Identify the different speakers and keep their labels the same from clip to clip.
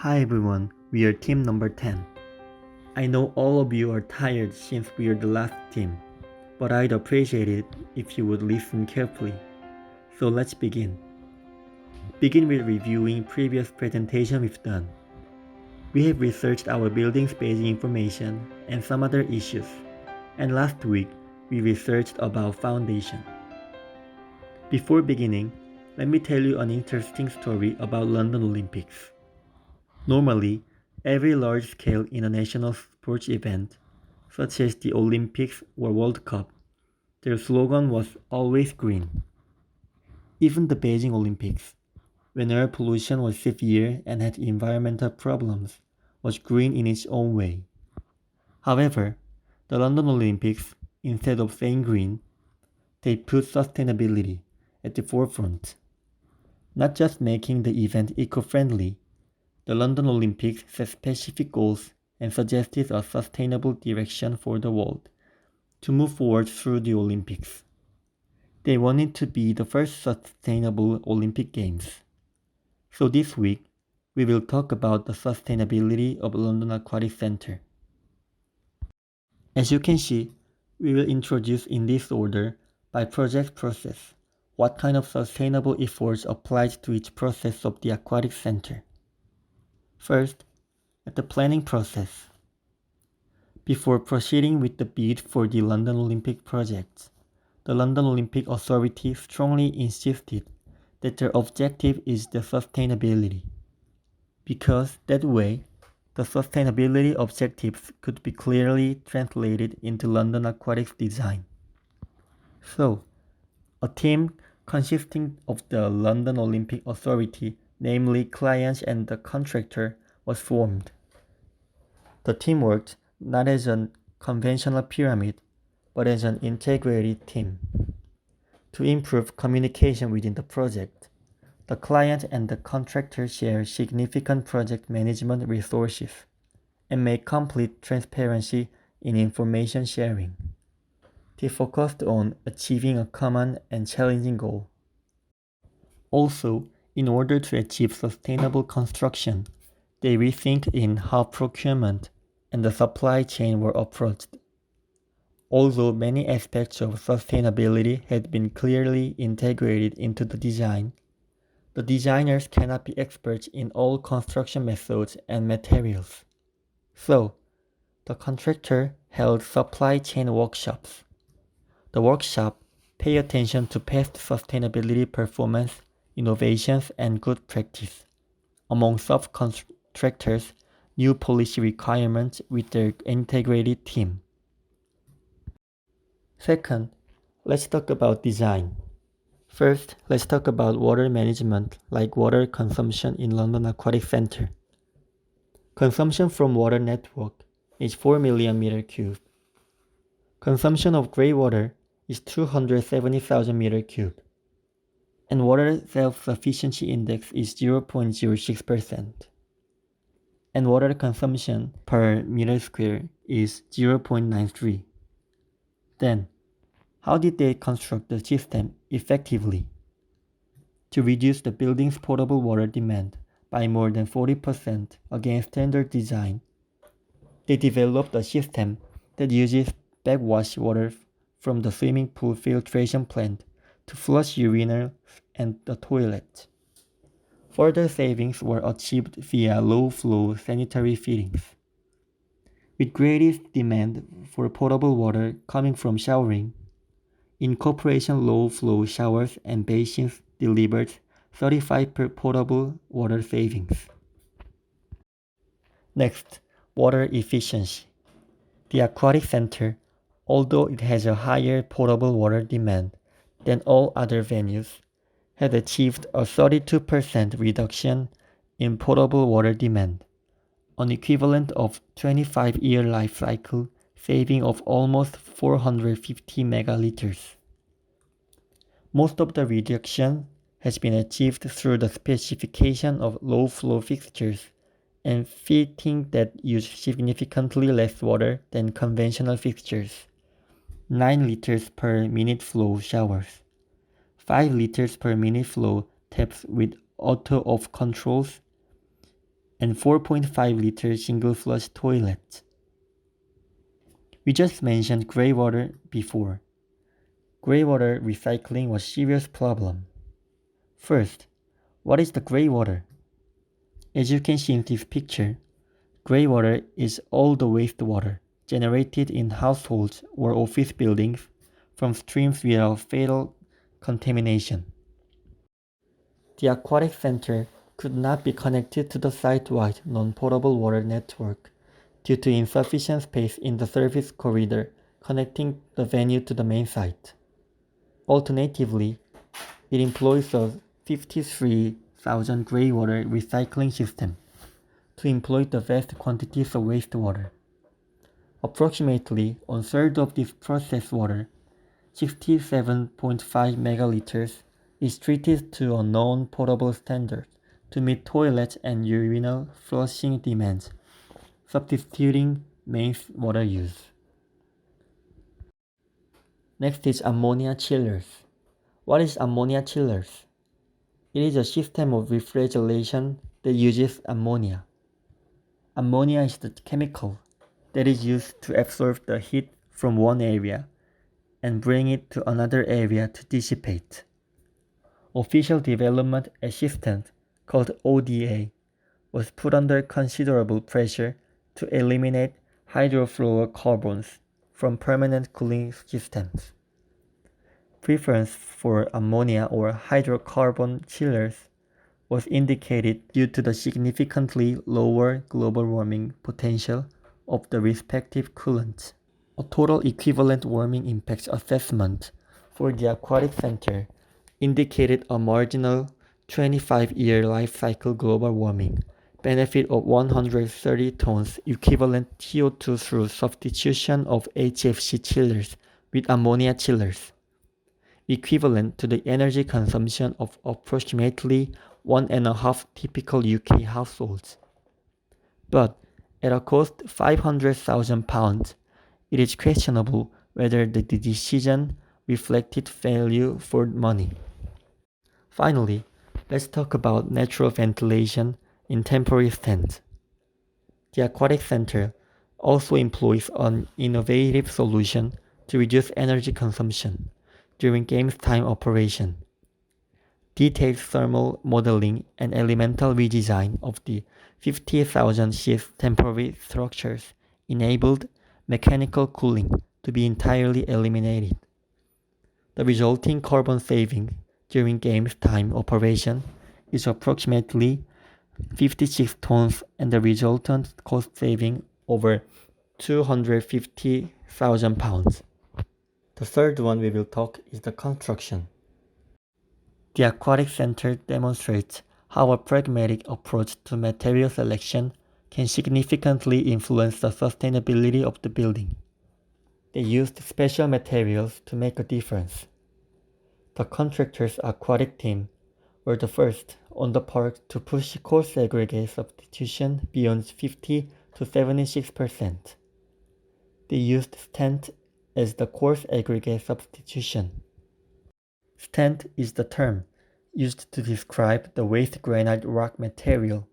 Speaker 1: Hi everyone, we are team number 10. I know all of you are tired since we are the last team, but I'd appreciate it if you would listen carefully. So let's begin. Begin with reviewing previous presentation we've done. We have researched our building's basic information and some other issues, and last week we researched about foundation. Before beginning, let me tell you an interesting story about London Olympics. Normally, every large-scale international sports event, such as the Olympics or World Cup, their slogan was always green. Even the Beijing Olympics, when air pollution was severe and had environmental problems, was green in its own way. However, the London Olympics, instead of saying green, they put sustainability at the forefront. Not just making the event eco-friendly, the London Olympics set specific goals and suggested a sustainable direction for the world to move forward through the Olympics. They wanted to be the first sustainable Olympic Games. So this week, we will talk about the sustainability of London Aquatic Centre. As you can see, we will introduce in this order by project process what kind of sustainable efforts applied to each process of the Aquatic Centre. First, at the planning process. Before proceeding with the bid for the London Olympic project, the London Olympic Authority strongly insisted that their objective is the sustainability, because that way, the sustainability objectives could be clearly translated into London Aquatics design. So, a team consisting of the London Olympic Authority, namely clients and the contractor, was formed. The team worked not as a conventional pyramid, but as an integrated team. To improve communication within the project, the client and the contractor share significant project management resources and make complete transparency in information sharing. They focused on achieving a common and challenging goal. Also, in order to achieve sustainable construction, they rethink in how procurement and the supply chain were approached. Although many aspects of sustainability had been clearly integrated into the design, the designers cannot be experts in all construction methods and materials. So, the contractor held supply chain workshops. The workshop pay attention to past sustainability performance, innovations, and good practice. Among subcontractors, new policy requirements with their integrated team. Second, let's talk about design. First, let's talk about water management, like water consumption in London Aquatic Centre. Consumption from water network is 4 million meter cubed. Consumption of grey water is 270,000 meter cubed. And water self-sufficiency index is 0.06%. And water consumption per meter square is 0.93. Then, how did they construct the system effectively? To reduce the building's potable water demand by more than 40% against standard design, they developed a system that uses backwash water from the swimming pool filtration plant to flush urinals and the toilet. Further savings were achieved via low-flow sanitary fittings. With greatest demand for potable water coming from showering, incorporation low-flow showers and basins delivered 35% potable water savings. Next, water efficiency. The Aquatic Centre, although it has a higher potable water demand than all other venues, had achieved a 32% reduction in potable water demand, an equivalent of 25-year life cycle saving of almost 450 megaliters. Most of the reduction has been achieved through the specification of low-flow fixtures and fitting that use significantly less water than conventional fixtures. 9 liters per minute flow showers, 5 liters per minute flow taps with auto-off controls, and 4.5-liter single-flush toilet. We just mentioned gray water before. Gray water recycling was a serious problem. First, what is the gray water? As you can see in this picture, gray water is all the wastewater generated in households or office buildings from streams without fatal contamination. The aquatic center could not be connected to the site-wide non-potable water network due to insufficient space in the service corridor connecting the venue to the main site. Alternatively, it employs a 53,000 gray water recycling system to employ the vast quantities of wastewater. Approximately a third of this processed water, 67.5 megaliters, is treated to a known potable standard to meet toilet and urinal flushing demands, substituting mains water use. Next is ammonia chillers. What is ammonia chillers? It is a system of refrigeration that uses ammonia. Ammonia is the chemical that is used to absorb the heat from one area and bring it to another area to dissipate. Official Development Assistant, called ODA, was put under considerable pressure to eliminate hydrofluorocarbons from permanent cooling systems. Preference for ammonia or hydrocarbon chillers was indicated due to the significantly lower global warming potential of the respective coolants. A total equivalent warming impacts assessment for the aquatic center indicated a marginal 25-year life cycle global warming benefit of 130 tons equivalent CO2 through substitution of HFC chillers with ammonia chillers, equivalent to the energy consumption of approximately 1.5 typical UK households. But at a cost of £500,000, it is questionable whether the decision reflected value for money. Finally, let's talk about natural ventilation in temporary stands. The aquatic center also employs an innovative solution to reduce energy consumption during game time operation. Detailed thermal modeling and elemental redesign of the 50,000 sheath temporary structures enabled mechanical cooling to be entirely eliminated. The resulting carbon saving during game time operation is approximately 56 tons and the resultant cost saving over 250,000 pounds. The third one we will talk is the construction. The aquatic center demonstrates how a pragmatic approach to material selection can significantly influence the sustainability of the building. They used special materials to make a difference. The contractor's aquatic team were the first on the park to push coarse aggregate substitution beyond 50 to 76%. They used stent as the coarse aggregate substitution. Stent is the term used to describe the waste granite rock material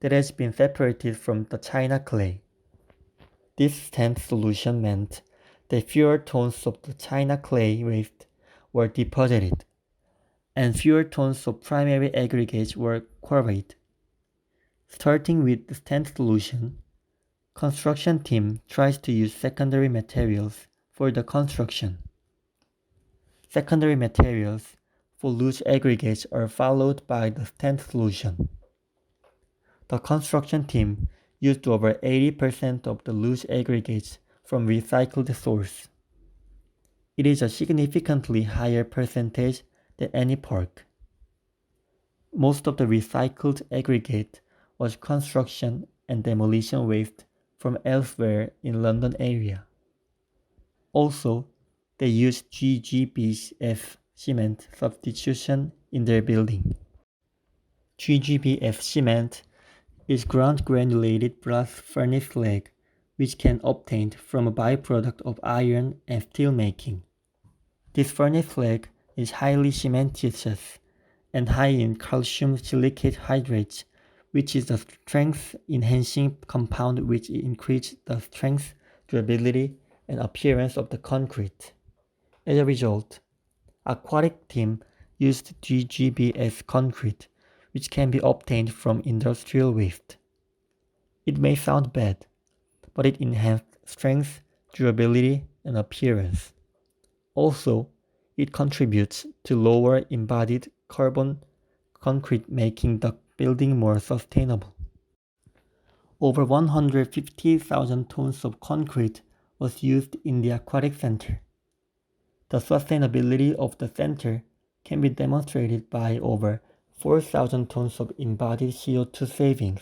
Speaker 1: that has been separated from the china clay. This stent solution meant that fewer tons of the china clay waste were deposited, and fewer tons of primary aggregates were quarried. Starting with the stent solution, construction team tries to use secondary materials for the construction. Secondary materials for loose aggregates are followed by the stent solution. The construction team used over 80% of the loose aggregates from recycled source. It is a significantly higher percentage than any park. Most of the recycled aggregate was construction and demolition waste from elsewhere in London area. Also, they used GGBF cement substitution in their building. GGBF cement is ground granulated brass furnace slag, which can be obtained from a byproduct of iron and steel making. This furnace slag is highly cementitious and high in calcium silicate hydrates, which is the strength-enhancing compound which increases the strength, durability, and appearance of the concrete. As a result, Aquatic team used GGBS concrete, which can be obtained from industrial waste. It may sound bad, but it enhanced strength, durability, and appearance. Also, it contributes to lower embodied carbon concrete, making the building more sustainable. Over 150,000 tons of concrete was used in the aquatic center. The sustainability of the center can be demonstrated by over 4,000 tons of embodied CO2 savings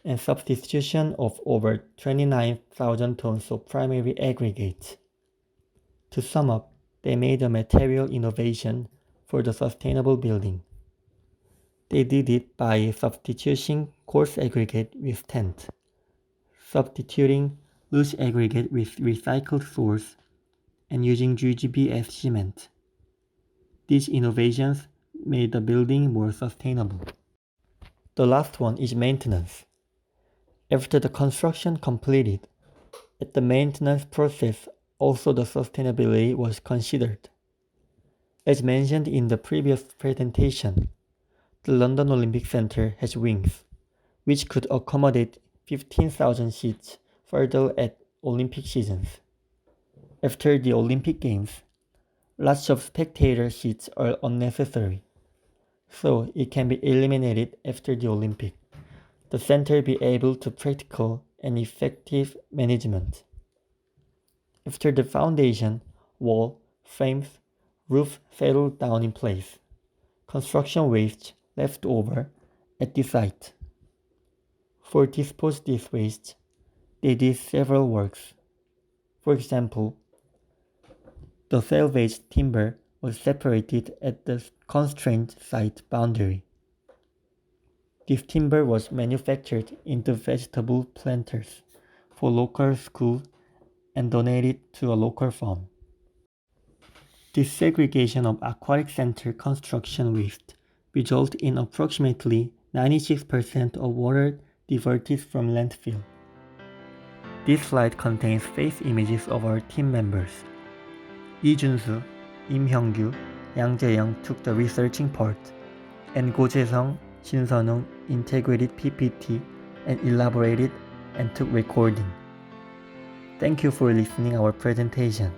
Speaker 1: and substitution of over 29,000 tons of primary aggregates. To sum up, they made a material innovation for the sustainable building. They did it by substituting coarse aggregate with tent, substituting loose aggregate with recycled source, and using GGBS cement. These innovations made the building more sustainable. The last one is maintenance. After the construction completed, at the maintenance process, also the sustainability was considered. As mentioned in the previous presentation, the London Olympic Center has wings, which could accommodate 15,000 seats further at Olympic seasons. After the Olympic Games, lots of spectator seats are unnecessary, so it can be eliminated after the Olympic. The center be able to practical and effective management. After the foundation, wall, frames, roof settled down in place, construction waste left over at the site. For dispose this waste, they did several works. For example, the salvaged timber was separated at the constrained site boundary. This timber was manufactured into vegetable planters for local schools and donated to a local farm. This segregation of aquatic center construction waste results in approximately 96% of water diverted from landfill. This slide contains face images of our team members. Lee Junsu, Im Hyung-gyu, Yang Jae-young took the researching part, and Go Jae-sung, Shin Sun-woong integrated PPT and elaborated and took recording. Thank you for listening our presentation.